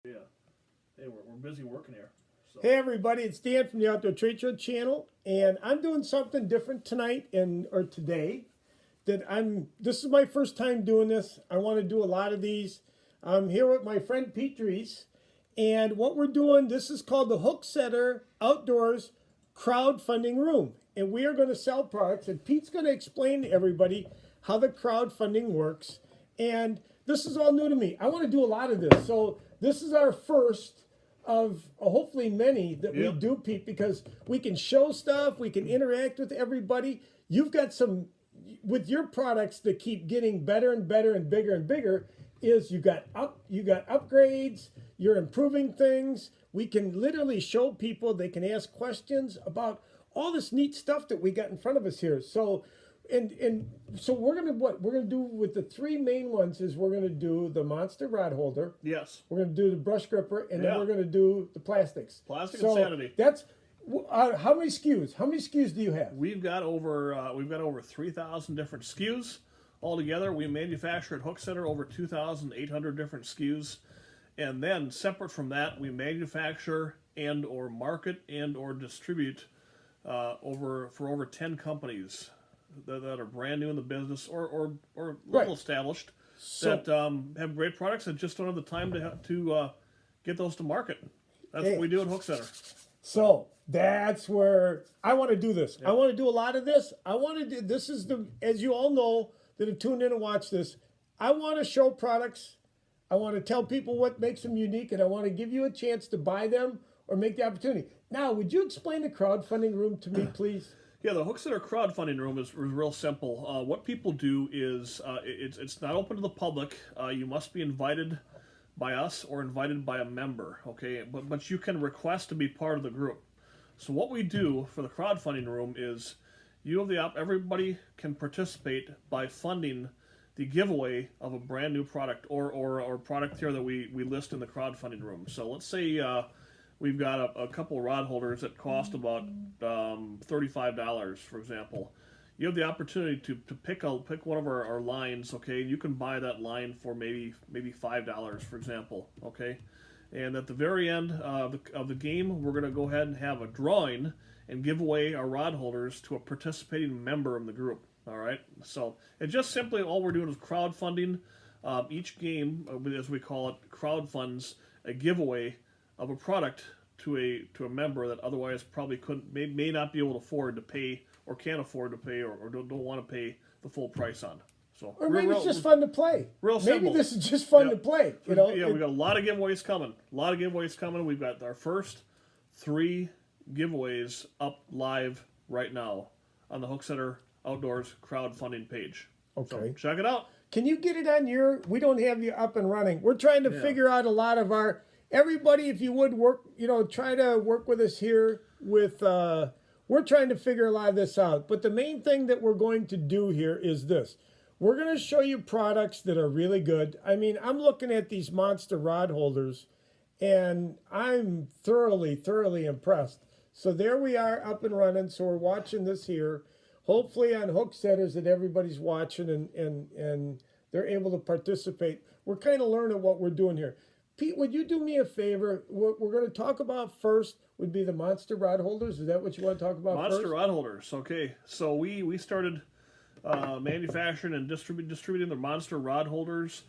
Yeah. Hey, we're busy working here. So. Hey everybody, it's Dan from the Outdoor Trade Show channel, and I'm doing something different tonight or today. This is my first time doing this. I want to do a lot of these. I'm here with my friend Pete Drees, and what we're doing, this is called the Hooksetter Outdoors Crowd Funding Room, and we are going to sell products, and Pete's going to explain to everybody how the crowdfunding works. And this is all new to me. I want to do a lot of this, so this is our first of hopefully many that we do, Pete, because we can show stuff, we can interact with everybody. You've got some with your products that keep getting better and better and bigger and bigger. Is you got upgrades, you're improving things. We can literally show people, they can ask questions about all this neat stuff that we got in front of us here. So so we're gonna do with the three main ones is we're gonna do the monster rod holder. Yes. We're gonna do the brush gripper, and then we're gonna do the plastics. Plastic insanity. That's how many SKUs? How many SKUs do you have? We've got over 3,000 different SKUs altogether. We manufacture at Hooksetter over 2,800 different SKUs, and then separate from that, we manufacture and or market and or distribute for over 10 companies that are brand new in the business or little established, that have great products and just don't have the time to get those to market. That's what we do at Hooksetter. So that's where I want to do this. I want to do a lot of this. I want to do this is as you all know that have tuned in and watched this. I want to show products. I want to tell people what makes them unique, and I want to give you a chance to buy them or make the opportunity. Now, would you explain the crowdfunding room to me, please? Yeah, the Hooksetter Crowd Funding Room is real simple. What people do is it's not open to the public. You must be invited by us or invited by a member, okay? But you can request to be part of the group. So what we do for the crowdfunding room is everybody can participate by funding the giveaway of a brand new product or product here that we list in the crowdfunding room. So let's say we've got a couple of rod holders that cost about $35, for example. You have the opportunity to pick one of our lines, okay? And you can buy that line for maybe $5, for example, okay? And at the very end of the game, we're going to go ahead and have a drawing and give away our rod holders to a participating member of the group, all right? So it's just simply all we're doing is crowdfunding. Each game, as we call it, crowdfunds a giveaway of a product to a member that otherwise probably may not be able to afford to pay or can't afford to pay or don't want to pay the full price on. So or maybe it's just fun to play. Real simple. Maybe this is just fun to play. You know? Yeah, we got a lot of giveaways coming. We've got our first 3 giveaways up live right now on the Hooksetter Outdoors crowdfunding page. Okay. So check it out. Can you get it on we don't have you up and running. We're trying to figure out a lot of everybody, if you would try to work with us here with, we're trying to figure a lot of this out. But the main thing that we're going to do here is this. We're going to show you products that are really good. I mean, I'm looking at these monster rod holders, and I'm thoroughly, thoroughly impressed. So there we are up and running. So we're watching this here, hopefully on Hooksetters that everybody's watching and they're able to participate. We're kind of learning what we're doing here. Pete, would you do me a favor? What we're going to talk about first would be the monster rod holders. Is that what you want to talk about first? Monster rod holders. Okay. So we started manufacturing and distributing the monster rod holders.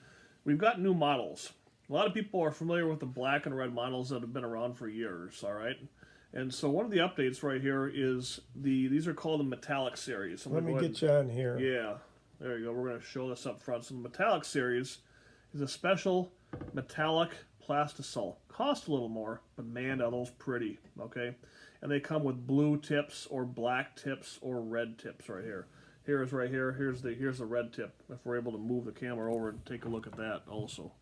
We've got new models. A lot of people are familiar with the black and red models that have been around for years, all right? And so one of the updates right here is these are called the metallic series. So let me get you on here. Yeah. There you go. We're going to show this up front. So the metallic series is a special metallic plastisol. Cost a little more, but man, are those pretty, okay? And they come with blue tips or black tips or red tips right here. Here's the red tip. If we're able to move the camera over and take a look at that also.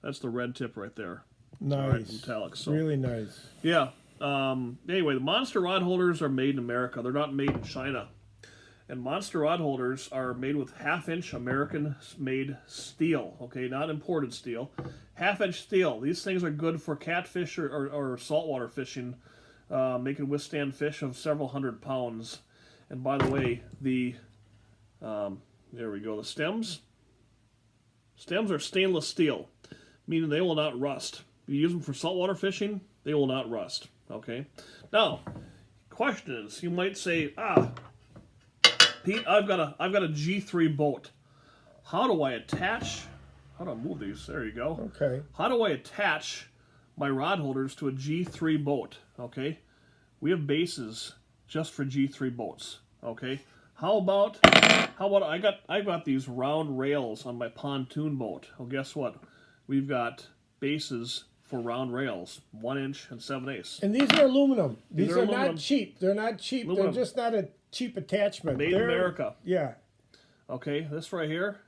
That's the red tip right there. Nice. Right, metallic. So, really nice. Yeah. Anyway, the monster rod holders are made in America. They're not made in China. And monster rod holders are made with half-inch American-made steel, okay, not imported steel. Half-inch steel. These things are good for catfish or saltwater fishing. They can withstand fish of several hundred pounds. And by the way, there we go, the stems. Stems are stainless steel, meaning they will not rust. You use them for saltwater fishing, they will not rust. Okay. Now, question is, you might say, Pete, I've got a G3 boat. How do I attach? How do I move these? There you go. Okay. How do I attach my rod holders to a G3 boat? Okay. We have bases just for G3 boats. Okay. How about I got these round rails on my pontoon boat. Well, guess what? We've got bases for round rails, 1 inch and 7/8. And these are aluminum. These are aluminum. not cheap. They're not cheap. Aluminum. They're just not a cheap attachment. Made in America. Yeah. Okay, this right here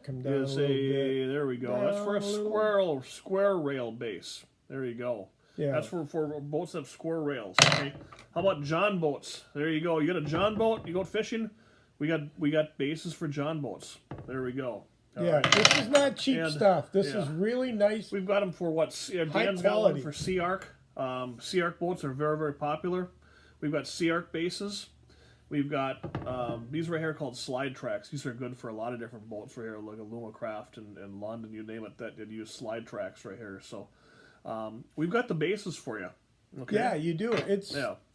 Come down is a little bit. there we go. That's for a square rail base. There you go. Yeah. That's for boats that have square rails. Okay. How about John boats? There you go. You got a John boat. You go fishing. We got bases for John boats. There we go. Yeah, this is not cheap stuff. This yeah. is really nice. We've got them for what? Dan's got one for Sea Arc. Sea Arc boats are very, very popular. We've got Sea Arc bases. We've got these right here called slide tracks. These are good for a lot of different boats right here, like a Lumacraft and London, you name it, that use slide tracks right here. So we've got the bases for you. Okay? Yeah, you do.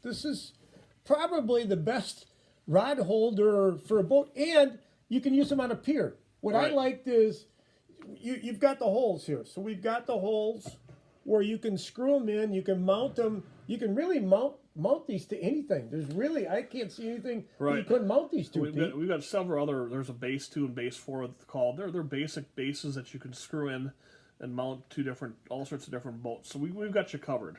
This is probably the best rod holder for a boat, and you can use them on a pier. What I liked is you've got the holes here. So we've got the holes where you can screw them in. You can mount them. You can really mount these to anything. There's really, I can't see anything that you couldn't mount these to. We've got several other, there's a base 2 and base 4 called. They're basic bases that you can screw in and mount to all sorts of different boats. So we've got you covered.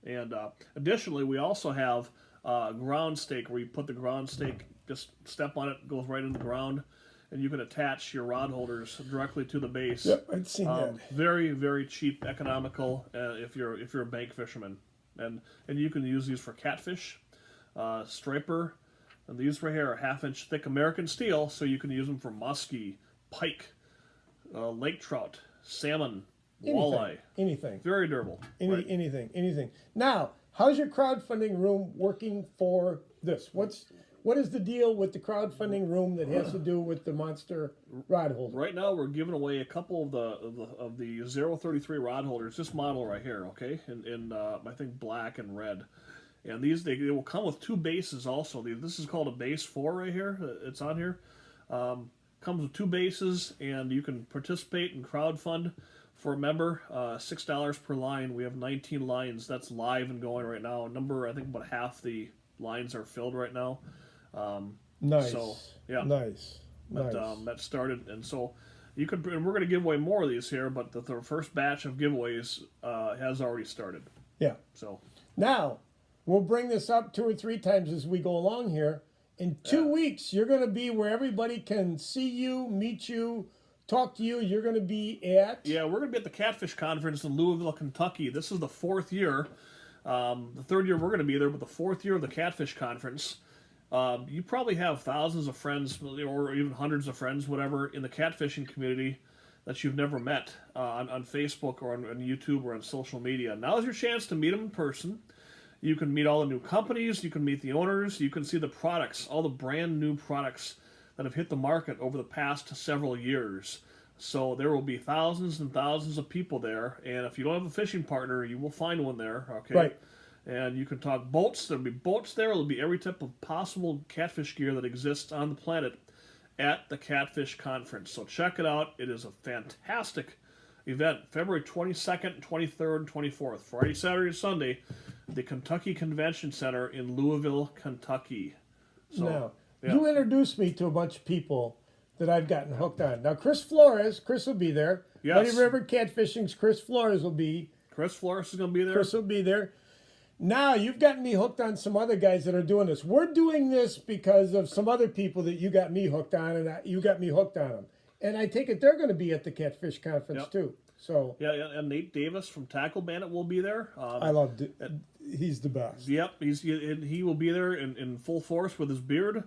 And additionally, we also have ground stake, where you put the ground stake, just step on it, goes right in the ground. And you can attach your rod holders directly to the base. Yep, I'd seen that. Very, very cheap, economical if you're a bank fisherman, and you can use these for catfish, striper, and these right here are 1/2 inch thick American steel, so you can use them for muskie, pike, lake trout, salmon, walleye. Anything. Very durable. Anything. Now, how's your crowdfunding room working for this? What is the deal with the crowdfunding room that has to do with the monster rod holder? Right now, we're giving away a couple of the 033 rod holders. This model right here, okay, in I think black and red, and they will come with 2 bases also. This is called a base 4 right here. It's on here. Comes with 2 bases, and you can participate and crowdfund for a member. $6 per line. We have 19 lines. That's live and going right now. I think about half the lines are filled right now. Nice. So, yeah. Nice. But that started, and so you could. And we're going to give away more of these here, but the first batch of giveaways has already started. Yeah. So now we'll bring this up 2 or 3 times as we go along here. In 2 weeks, you're going to be where everybody can see you, meet you, talk to you. You're going to be at. Yeah, we're going to be at the Catfish Conference in Louisville, Kentucky. This is the 4th year. The 3rd year we're going to be there, but the 4th year of the Catfish Conference. You probably have thousands of friends, or even hundreds of friends, whatever, in the catfishing community that you've never met on Facebook or on YouTube or on social media. Now's your chance to meet them in person. You can meet all the new companies. You can meet the owners. You can see the products, all the brand new products that have hit the market over the past several years. So there will be thousands and thousands of people there. And if you don't have a fishing partner, you will find one there. Okay. Right. And you can talk boats. There'll be boats there. There'll be every type of possible catfish gear that exists on the planet at the Catfish Conference. So check it out. It is a fantastic event. February 22nd, 23rd, and 24th. Friday, Saturday, and Sunday. The Kentucky Convention Center in Louisville, Kentucky. So, now, yeah. You introduced me to a bunch of people that I've gotten hooked on. Now, Chris will be there. Yes. Muddy River Catfishing's Chris Flores will be. Chris Flores is going to be there. Chris will be there. Now, you've gotten me hooked on some other guys that are doing this. We're doing this because of some other people that you got me hooked on, and you got me hooked on them. And I take it they're going to be at the Catfish Conference, too. So yeah, and Nate Davis from Tackle Bandit will be there. I love it. He's the best. Yep, he will be there in full force with his beard,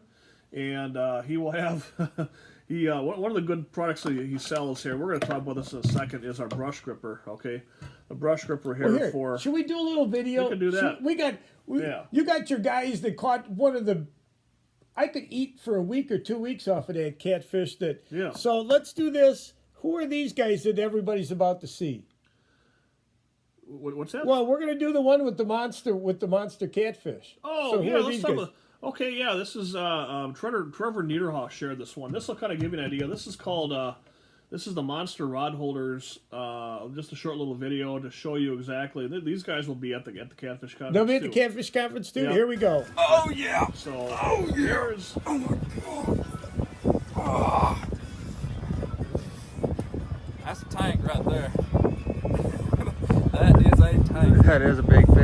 and he will have one of the good products that he sells here. We're going to talk about this in a second. Is our brush gripper? Okay, the brush gripper here, for. Should we do a little video? We can do that. You got your guys that caught one of the. I could eat for a week or 2 weeks off of that catfish. Yeah. So let's do this. Who are these guys that everybody's about to see? What's that? Well, we're going to do the one with the monster catfish. Oh, so yeah, who are let's these talk guys? about. Okay, yeah, this is Trevor Niederhoff shared this one. This will kind of give you an idea. This is called this is the Monster Rod Holders. Just a short little video to show you exactly. These guys will be at the Catfish conference. They'll be at the too. Catfish conference too. Yeah. Here we go. Oh yeah. So Oh yeah. here's Oh my god. Oh. That's a tank right there. That is a tank. That is a big fish.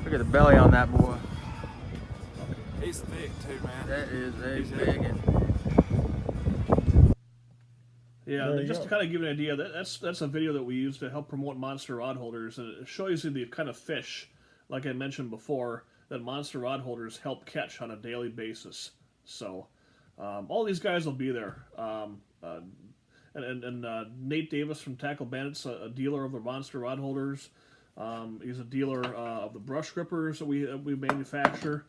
Look at the belly on that boy. He's thick too, man. That is a He's big one. yeah. There you Just go. to kind of give you an idea, that's a video that we use to help promote Monster Rod Holders, and it shows you the kind of fish, like I mentioned before, that Monster Rod Holders help catch on a daily basis. So all these guys will be there. And Nate Davis from Tackle Bandits, a dealer of the Monster Rod Holders. He's a dealer of the brush grippers that we manufacture.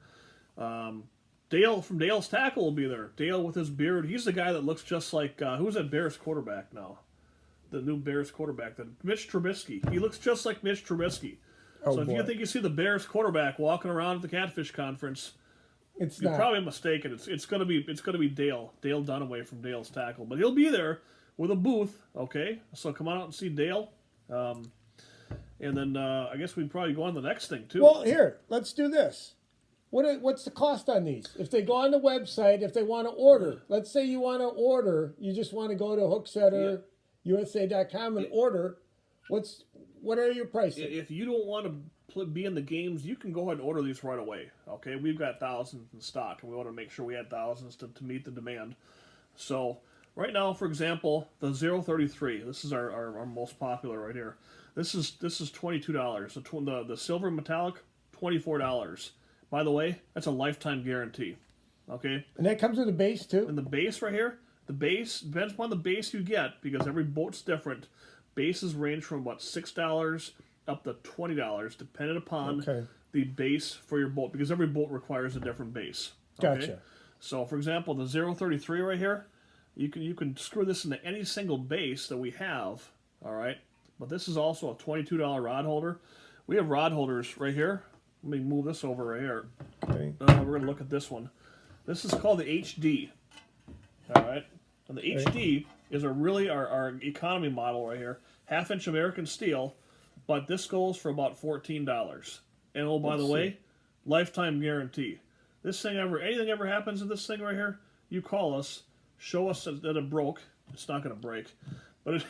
Dale from Dale's Tackle will be there. Dale with his beard. He's the guy that looks just like who's that Bears quarterback now? The new Bears quarterback, Mitch Trubisky. He looks just like Mitch Trubisky. Oh, so if boy. you think you see the Bears quarterback walking around at the Catfish conference, It's you're not. probably mistaken. It's gonna be Dale Dunaway from Dale's Tackle, but he'll be there with a booth. Okay, so come on out and see Dale, and then I guess we'd probably go on to the next thing too. Well, here, let's do this. What's the cost on these? If they go on the website, if they want to order, let's say you want to order, you just want to go to HooksetterUSA.com and order. What are your prices? If you don't want to be in the games, you can go ahead and order these right away. Okay, we've got thousands in stock, and we want to make sure we had thousands to meet the demand. So right now, for example, the 033. This is our most popular right here. This is $22. The silver metallic, $24. By the way, that's a lifetime guarantee. Okay, And that comes with a base too? and the base right here, the base depends upon the base you get because every boat's different. Bases range from about $6 up to $20, depending upon Okay. the base for your boat, because every boat requires a different base. Okay? Gotcha. So, for example, the 033 right here, you can screw this into any single base that we have. All right, but this is also a $22 rod holder. We have rod holders right here. Let me move this over right here. Okay. We're gonna look at this one. This is called the HD. All right, and the HD is our economy model right here, 1/2-inch American steel, but this goes for about $14. And oh, by the way, lifetime guarantee. This thing anything ever happens to this thing right here, you call us, show us that it broke. It's not gonna break, but it,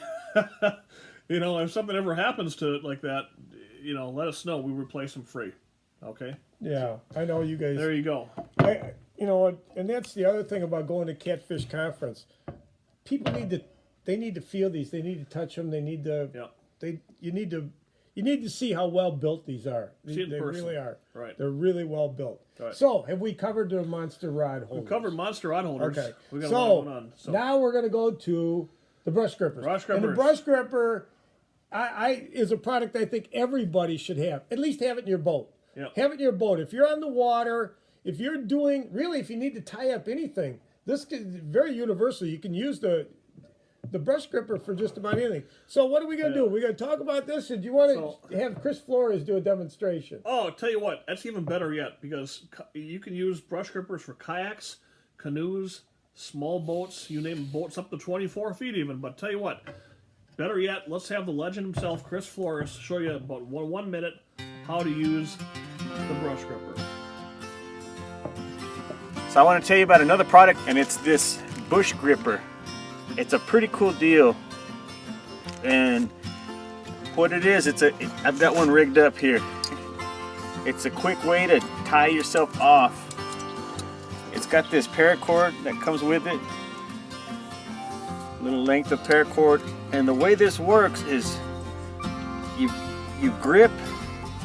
if something ever happens to it like that, let us know. We replace them free. Okay. Yeah, I know you guys. There you go. And that's the other thing about going to Catfish Conference. People need to feel these. They need to touch them. They need to. Yeah. You need to see how well built these are. See it in They person. really are. Right. They're really well built. Right. So, have we covered the monster rod holders? We covered monster rod holders. Okay. We got a lot going on. So now we're going to go to the brush grippers. Brush And the grippers. brush gripper, is a product I think everybody should have. At least have it in your boat. Yeah. Have it in your boat. If you're on the water, if you're doing, really, if you need to tie up anything, this is very universal. You can use the brush gripper for just about anything. So what are we going to do? We're going to talk about this, or do you want to have Chris Flores do a demonstration? Oh, tell you what, that's even better yet, because you can use brush grippers for kayaks, canoes, small boats, you name boats up to 24 feet even. But tell you what, better yet, let's have the legend himself, Chris Flores, show you about one minute how to use the brush gripper. So I want to tell you about another product, and it's this bush gripper. It's a pretty cool deal. And what it is, I've got one rigged up here. It's a quick way to tie yourself off. It's got this paracord that comes with it. Little length of paracord. And the way this works is you grip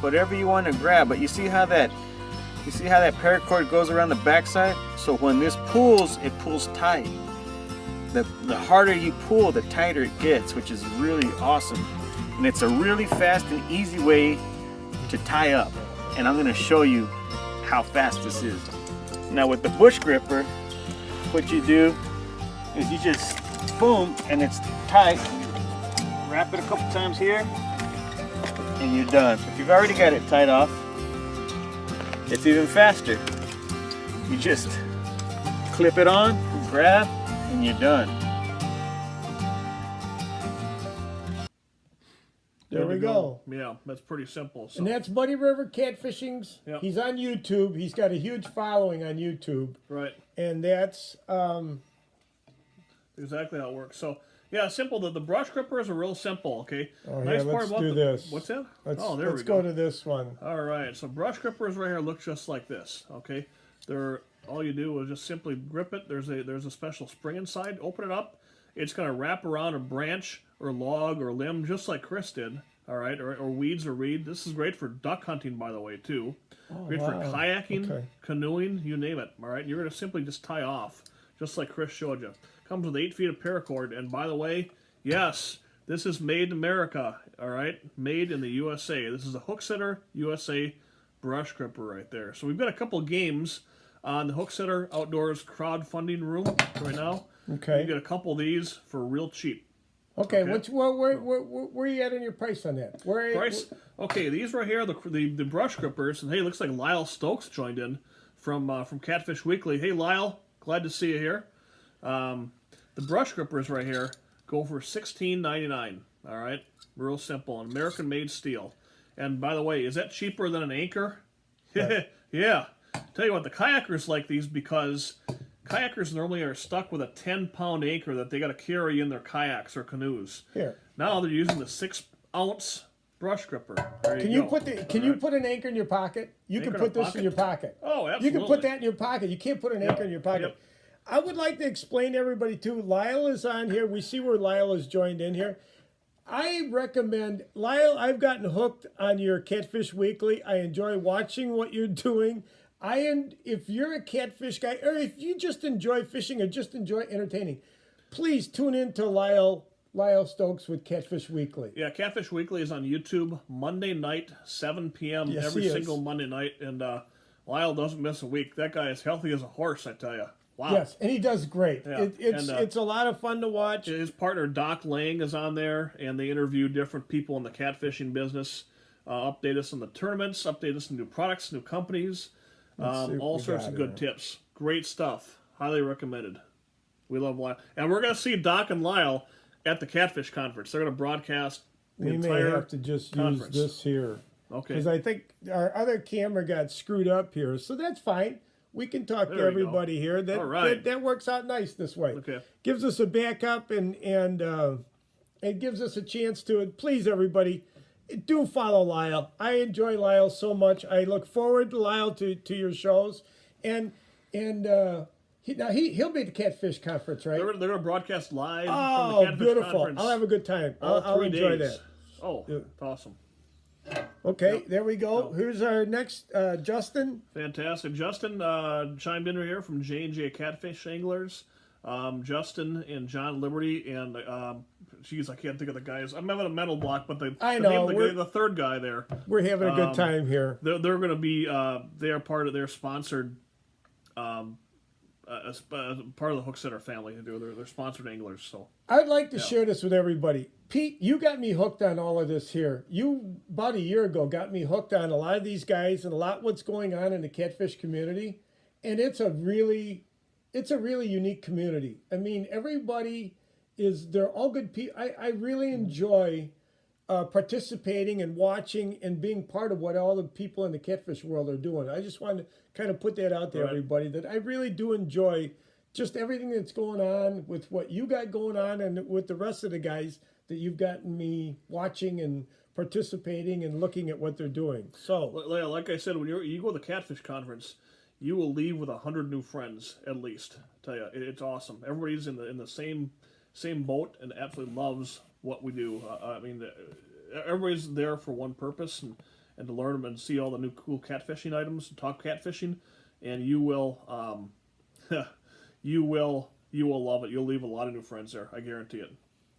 whatever you want to grab, but you see how that paracord goes around the backside? So when this pulls, it pulls tight. The harder you pull, the tighter it gets, which is really awesome. And it's a really fast and easy way to tie up. And I'm gonna show you how fast this is. Now with the bush gripper, what you do is you just boom, and it's tight. wrap it a couple times here, and you're done. If you've already got it tied off, it's even faster. You just clip it on, grab, and you're done. There we go. Yeah, that's pretty simple. So. And that's Buddy River Catfishing's. Yep. He's on YouTube. He's got a huge following on YouTube. Right. And that's exactly how it works. So, yeah, simple. The brush grippers are real simple, okay? oh, Nice here, part let's about do this. What's that? Let's there we go to this one. All right, so brush grippers right here look just like this, okay? They're all you do is just simply grip it. There's a special spring inside. Open it up. It's going to wrap around a branch or log or limb just like Chris did, all right? Or weeds or reed. This is great for duck hunting, by the way, too. Great for kayaking, canoeing, you name it, all right? You're going to simply just tie off, just like Chris showed you. Comes with 8 feet of paracord, and by the way, yes, this is made in America, all right? Made in the USA. This is a Hooksetter USA brush gripper right there. So we've got a couple games on the Hooksetter Outdoors Crowdfunding Room right now. Okay. You get a couple of these for real cheap. Okay, where are you at on your price on that? Price? Okay, these right here, the brush grippers, and hey, looks like Lyle Stokes joined in from Catfish Weekly. Hey, Lyle, glad to see you here. The brush grippers right here go for $16.99. All right, real simple, an American-made steel. And by the way, is that cheaper than an anchor? Yeah. Tell you what, the kayakers like these because kayakers normally are stuck with a 10-pound anchor that they got to carry in their kayaks or canoes. Here. Now they're using the 6-ounce brush gripper. Can you put an anchor in your pocket? You can put this in your pocket. Oh, absolutely. You can put that in your pocket. You can't put an anchor in your pocket. Yep. I would like to explain to everybody too. Lyle is on here. We see where Lyle is joined in here. I recommend Lyle. I've gotten hooked on your Catfish Weekly. I enjoy watching what you're doing. If you're a catfish guy, or if you just enjoy fishing or just enjoy entertaining, please tune in to Lyle Stokes with Catfish Weekly. Yeah, Catfish Weekly is on YouTube Monday night, 7 p.m. every single Monday night, and Lyle doesn't miss a week. That guy is healthy as a horse, I tell you. Wow. Yes, and he does great. Yeah. It's a lot of fun to watch. His partner Doc Lang is on there, and they interview different people in the catfishing business, update us on the tournaments, update us on new products, new companies. All sorts of good tips. Great stuff. Highly recommended. We love Lyle. And we're going to see Doc and Lyle at the Catfish Conference. They're going to broadcast the entire We may have to just conference. use this here. Okay. Because I think our other camera got screwed up here. So that's fine. We can talk to everybody here. All right. That works out nice this way. Okay. Gives us a backup and it gives us a chance to it. Please, everybody, do follow Lyle. I enjoy Lyle so much. I look forward to Lyle to your shows, and he'll be at the Catfish Conference, right? They're going to broadcast live from the Oh, Catfish beautiful! Conference. I'll have a good time. All I'll 3 enjoy days. that. Oh, awesome! Okay, there we go. Here's our next Justin. Fantastic. Justin chimed in right here from J&J Catfish Anglers. Justin and John Liberty and I can't think of the guys. I'm having a mental block, but the third guy there. We're having a good time here. They're going to be they are part of their sponsored as part of the Hooksetter family. They're sponsored anglers. So I'd like to share this with everybody. Pete, you got me hooked on all of this here. You about a year ago got me hooked on a lot of these guys and a lot what's going on in the catfish community, and it's a really unique community. I mean, everybody they're all good people. I really enjoy participating and watching and being part of what all the people in the catfish world are doing. I just wanted to kind of put that out there, everybody, that I really do enjoy just everything that's going on with what you got going on and with the rest of the guys that you've gotten me watching and participating and looking at what they're doing. So, like I said, when you go to the Catfish Conference, you will leave with 100 new friends at least. I tell you, it's awesome. Everybody's in the same boat and absolutely loves what we do. I mean, everybody's there for one purpose and to learn and see all the new cool catfishing items and talk catfishing, and you will you will love it. You'll leave a lot of new friends there. I guarantee it.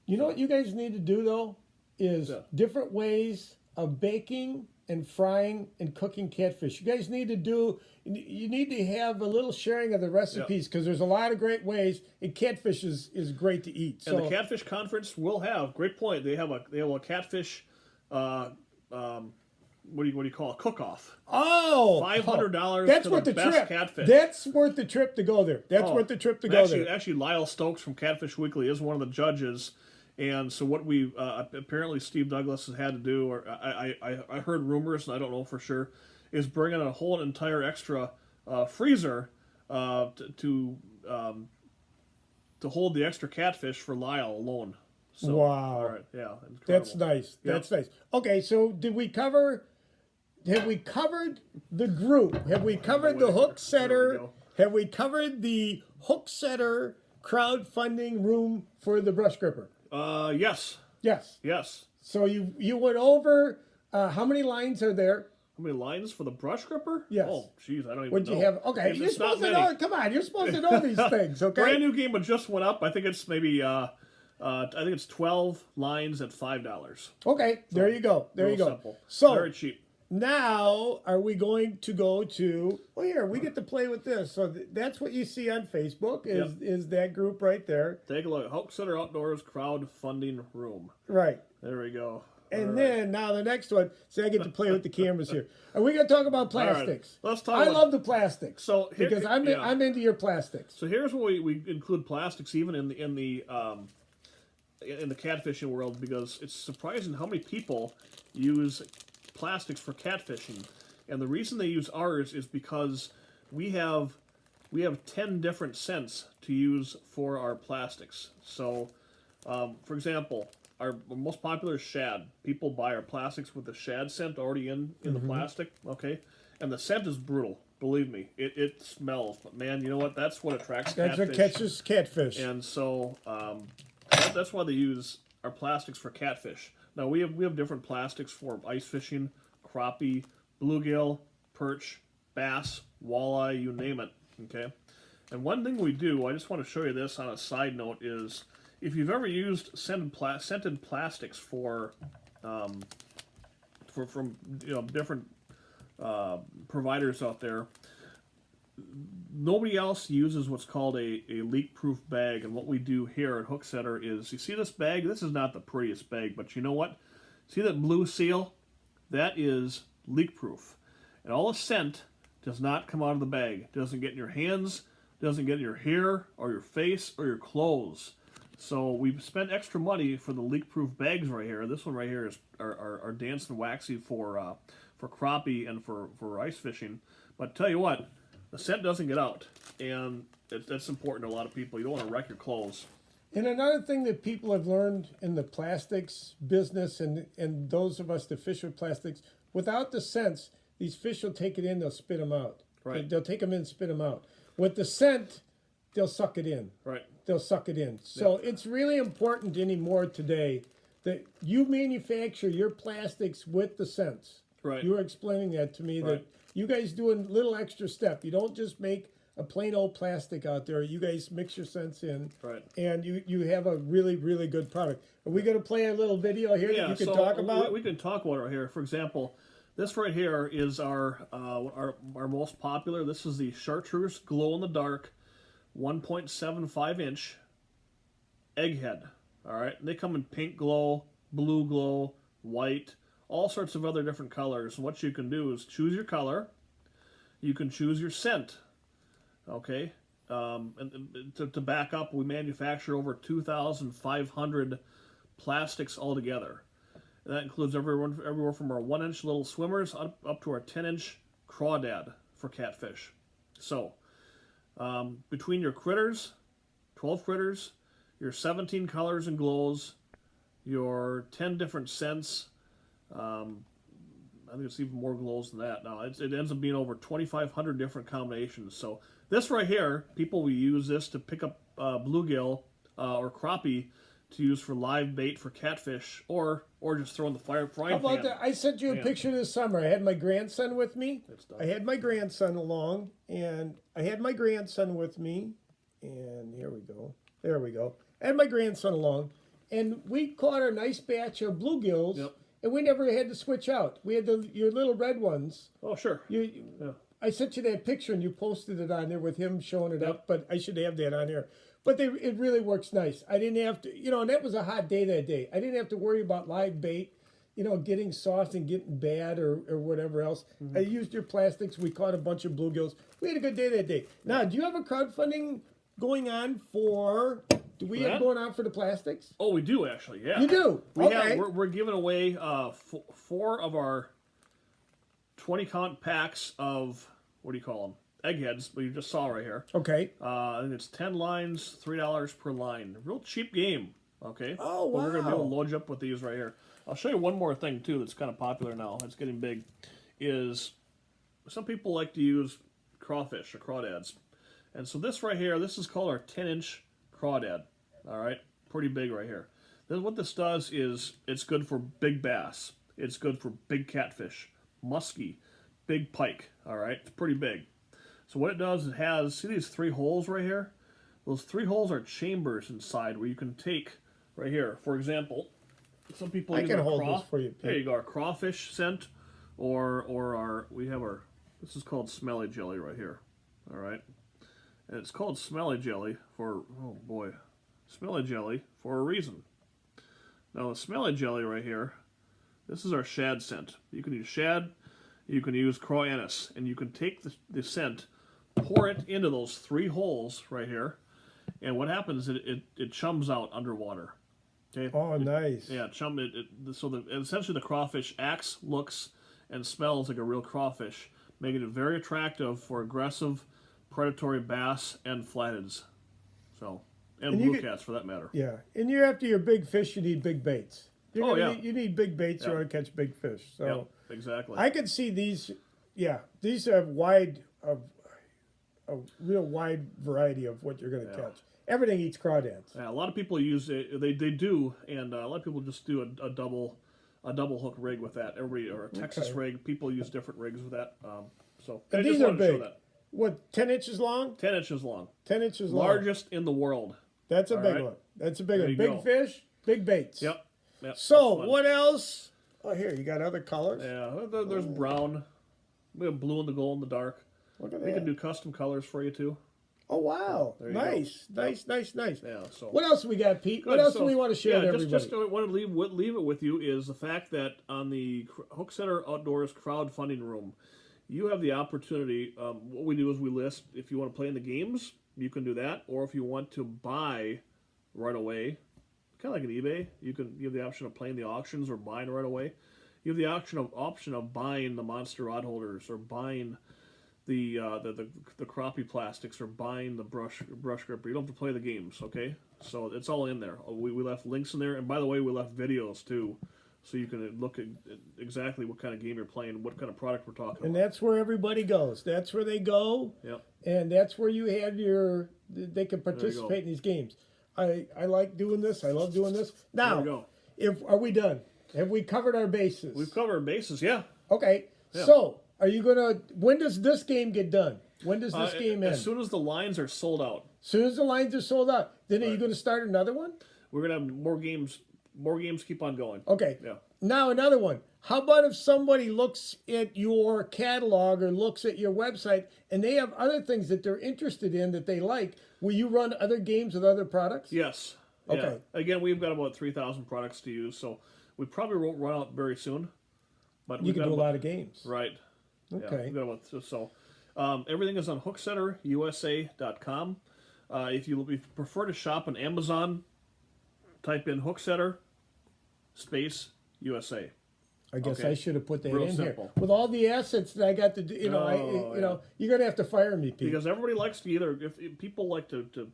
You know what you guys need to do though is different ways of baking and frying and cooking catfish. You guys need to do. You need to have a little sharing of the recipes because there's a lot of great ways. And catfish is great to eat. And the Catfish Conference will have, great point. They have a catfish. What do you call it? Cook-off. Oh, $500. That's to worth the the best trip. catfish. That's worth the trip to go there. That's worth the trip to go there. Actually, Lyle Stokes from Catfish Weekly is one of the judges, and so what we apparently Steve Douglas has had to do, or I heard rumors and I don't know for sure, is bring in a whole entire extra freezer to hold the extra catfish for Lyle alone. So, wow. All right. Yeah. Incredible. That's nice. Yep. That's nice. Okay, so have we covered the group? Have we covered the Hooksetter? Have we covered the Hooksetter Crowdfunding Room for the brush gripper? Yes. Yes. Yes. So you went over how many lines are there? How many lines for the brush gripper? Yes. Oh, jeez, I don't even What'd know. you have? Okay, It's you're not supposed to many. know. Come on, you're supposed to know these things. Okay. Brand new game, but just went up. I think it's maybe I think it's 12 lines at $5. Okay, there you go. There you Real go. simple. So Very cheap. now, are we going to go to? Well, here we get to play with this. So that's what you see on Facebook. Is that group right there? Take a look. Hooksetter Outdoors Crowdfunding Room. Right. There we go. And then now the next one. See, I get to play with the cameras here. Are we going to talk about plastics? Let's talk I about- love the plastics. So here- because I'm yeah. I'm into your plastics. So here's where we include plastics even in the catfishing world, because it's surprising how many people use plastics for catfishing. And the reason they use ours is because we have 10 different scents to use for our plastics. So, for example, our most popular is shad. People buy our plastics with the shad scent already in the plastic, okay? And the scent is brutal. Believe me, it smells. But man, you know what? That's what attracts That's catfish. what catches catfish. And so that's why they use our plastics for catfish. Now we have different plastics for ice fishing, crappie, bluegill, perch, bass, walleye, you name it. Okay. And one thing we do, I just want to show you this on a side note, is if you've ever used scented plastics from different providers out there, nobody else uses what's called a leak-proof bag. And what we do here at Hooksetter is, you see this bag? This is not the prettiest bag, but you know what? See that blue seal? That is leak-proof. And all the scent does not come out of the bag. It doesn't get in your hands, doesn't get in your hair or your face or your clothes. So we've spent extra money for the leak-proof bags right here. This one right here is our Dance and Waxy for crappie and for ice fishing. But tell you what, the scent doesn't get out, and that's important to a lot of people. You don't want to wreck your clothes. And another thing that people have learned in the plastics business, and those of us that fish with plastics, without the scents, these fish will take it in, they'll spit them out. Right. They'll take them in, spit them out. With the scent, they'll suck it in. Right. They'll suck it in. So it's really important anymore today that you manufacture your plastics with the scents. Right. You were explaining that to me, that you guys do a little extra step. You don't just make a plain old plastic out there. You guys mix your scents in, Right. and you have a really, really good product. Are we going to play a little video here that you can talk about? We can talk about it right here. For example, this right here is our most popular. This is the Chartreuse Glow in the Dark 1.75 inch egghead. All right, and they come in pink glow, blue glow, white, all sorts of other different colors. And what you can do is choose your color. You can choose your scent. Okay, and to back up, we manufacture over 2,500 plastics altogether. And that includes everywhere from our 1-inch little swimmers up to our 10-inch crawdad for catfish. So, between your critters, 12 critters, your 17 colors and glows, your 10 different scents, I think it's even more glows than that now. It ends up being over 2,500 different combinations. So this right here, people will use this to pick up bluegill or crappie to use for live bait for catfish, or just throw in the frying How about pan. that? I sent you a picture this summer. I had my grandson with me. I had my grandson along, and I had my grandson with me. And here we go. There we go. I had my grandson along, and we caught a nice batch of bluegills. Yep. and we never had to switch out. We had your little red ones. Oh, sure. Yeah. I sent you that picture and you posted it on there with him showing it up, but I should have that on here. But it really works nice. I didn't have to, and that was a hot day that day. I didn't have to worry about live bait, getting soft and getting bad or whatever else. I used your plastics. We caught a bunch of bluegills. We had a good day that day. Now, do you have a crowdfunding going on for? Do we have going on for the plastics? Oh, we do actually. Yeah, you do. We're giving away 4 of our 20 count packs of what do you call them? Eggheads, but you just saw right here. Okay. And it's 10 lines, $3 per line. Real cheap game. Okay. Oh, wow. But we're gonna be able to load you up with these right here. I'll show you one more thing too that's kind of popular now. It's getting big. Is some people like to use crawfish or crawdads, and so this right here, this is called our 10-inch crawdad. All right, pretty big right here. Then what this does is it's good for big bass. It's good for big catfish, muskie, big pike. All right, it's pretty big. So what it does, it has, see these 3 holes right here? Those 3 holes are chambers inside where you can take, right here, for example, some people I use can our hold this for you, Pete. There you go, our crawfish scent, or we have our, this is called smelly jelly right here, all right? And it's called smelly jelly for, oh boy, smelly jelly for a reason. Now the smelly jelly right here, this is our shad scent. You can use shad, you can use craw anise, and you can take the scent, pour it into those 3 holes right here, and what happens is it chums out underwater. Okay. Oh, nice. Yeah, essentially the crawfish acts, looks, and smells like a real crawfish, making it very attractive for aggressive, predatory bass and flatheads. So, and blue cats for that matter. Yeah, and you're after your big fish, you need big baits. You need big baits in order to catch big fish. So yeah, exactly. I could see these. Yeah, these have a real wide variety of what you're going to catch. Everything eats crawdads. Yeah, a lot of people use it. They do, and a lot of people just do a double hook rig with that. Or a Texas rig. People use different rigs with that. And these are big. What, 10 inches long? 10 inches long. 10 inches long. Largest in the world. That's a big one. That's a big one. Big fish, big baits. Yep. So, what else? Oh, here, you got other colors? Yeah, there's brown. We have blue in the gold in the dark. Look at that. We can do custom colors for you, too. Oh, wow. Nice. Nice. Yeah, so. What else we got, Pete? What else do we want to share with everybody? Just want to leave it with you is the fact that on the Hooksetter Outdoors Crowd Funding Room, you have the opportunity. What we do is we list, if you want to play in the games, you can do that. Or if you want to buy right away, kind of like an eBay, you have the option of playing the auctions or buying right away. You have the option of buying the monster rod holders or buying the crappie plastics or buying the brush gripper. You don't have to play the games, okay? So it's all in there. We left links in there, and by the way, we left videos too, so you can look at exactly what kind of game you're playing, what kind of product we're talking about. And that's where everybody goes. That's where they go. Yep. And that's where you have they can participate in these games. I like doing this. I love doing this. Now, are we done? Have we covered our bases? We've covered our bases, yeah. Okay. Yeah. So, when does this game get done? When does this game end? As soon as the lines are sold out. As soon as the lines are sold out. Then are you going to start another one? We're going to have more games. More games keep on going. Okay. Yeah. Now another one. How about if somebody looks at your catalog or looks at your website and they have other things that they're interested in that they like? Will you run other games with other products? Yes. Okay. Yeah. Again, we've got about 3,000 products to use, so we probably won't run out very soon. But you can do a lot of games. Right. Okay. Yeah, everything is on HooksetterUSA.com. If you prefer to shop on Amazon, type in Hooksetter USA. I guess I should have put that Real in simple. here. With all the assets that I got to do, you're going to have to fire me, Pete. Because everybody likes to if people like to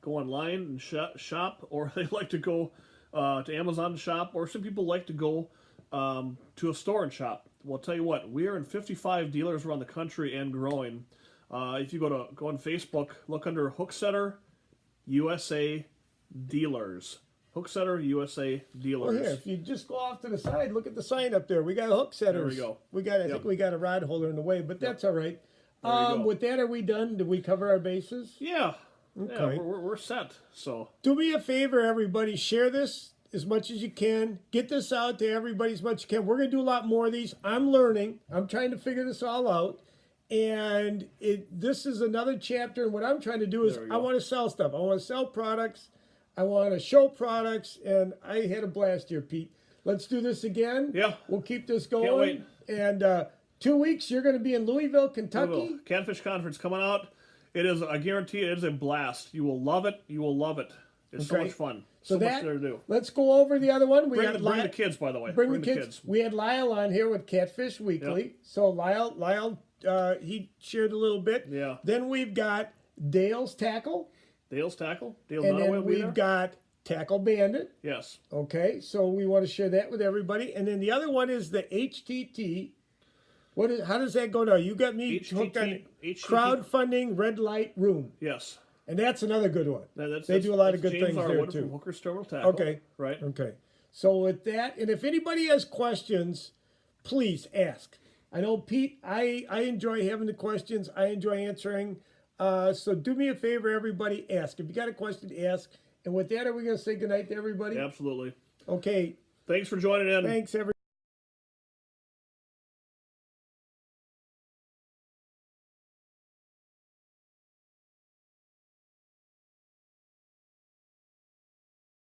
go online and shop, or they like to go to Amazon to shop, or some people like to go to a store and shop. Well, I'll tell you what, we are in 55 dealers around the country and growing. If you go on Facebook, look under Hooksetter USA Dealers. Hooksetter USA Dealers. Well, here, if you just go off to the side, look at the sign up there. We got Hooksetters. There we go. I think we got a rod holder in the way, but that's all right. With that, are we done? Did we cover our bases? Yeah. Okay. Yeah, we're set. So do me a favor, everybody. Share this as much as you can. Get this out to everybody as much as you can. We're going to do a lot more of these. I'm learning. I'm trying to figure this all out. And this is another chapter. And what I'm trying to do is I want to sell stuff. I want to sell products. I want to show products. And I had a blast here, Pete. Let's do this again. Yeah. We'll keep this going. Can't wait. And 2 weeks, you're going to be in Louisville, Kentucky. Catfish Conference coming out. It is, I guarantee it is a blast. You will love it. You will love it. It's so much fun. So much there to do. Let's go over the other one. Bring the kids, by the way. Bring the kids. We had Lyle on here with Catfish Weekly. Yep. So Lyle, he shared a little bit. Yeah. Then we've got Dale's Tackle. Dale's Tackle. And then we've got Tackle Bandit. Yes. Okay, so we want to share that with everybody. And then the other one is the HTT. How does that go now? You got me hooked on Crowdfunding Red Light Room. Yes. And that's another good one. They do a lot of good James things there too. Hooker's Terminal Tackle. Okay. Right. Okay. So with that, and if anybody has questions, please ask. I know, Pete, I enjoy having the questions. I enjoy answering. So do me a favor, everybody, ask. If you got a question, ask. And with that, are we going to say goodnight to everybody? Absolutely. Okay. Thanks for joining in. Thanks, everybody.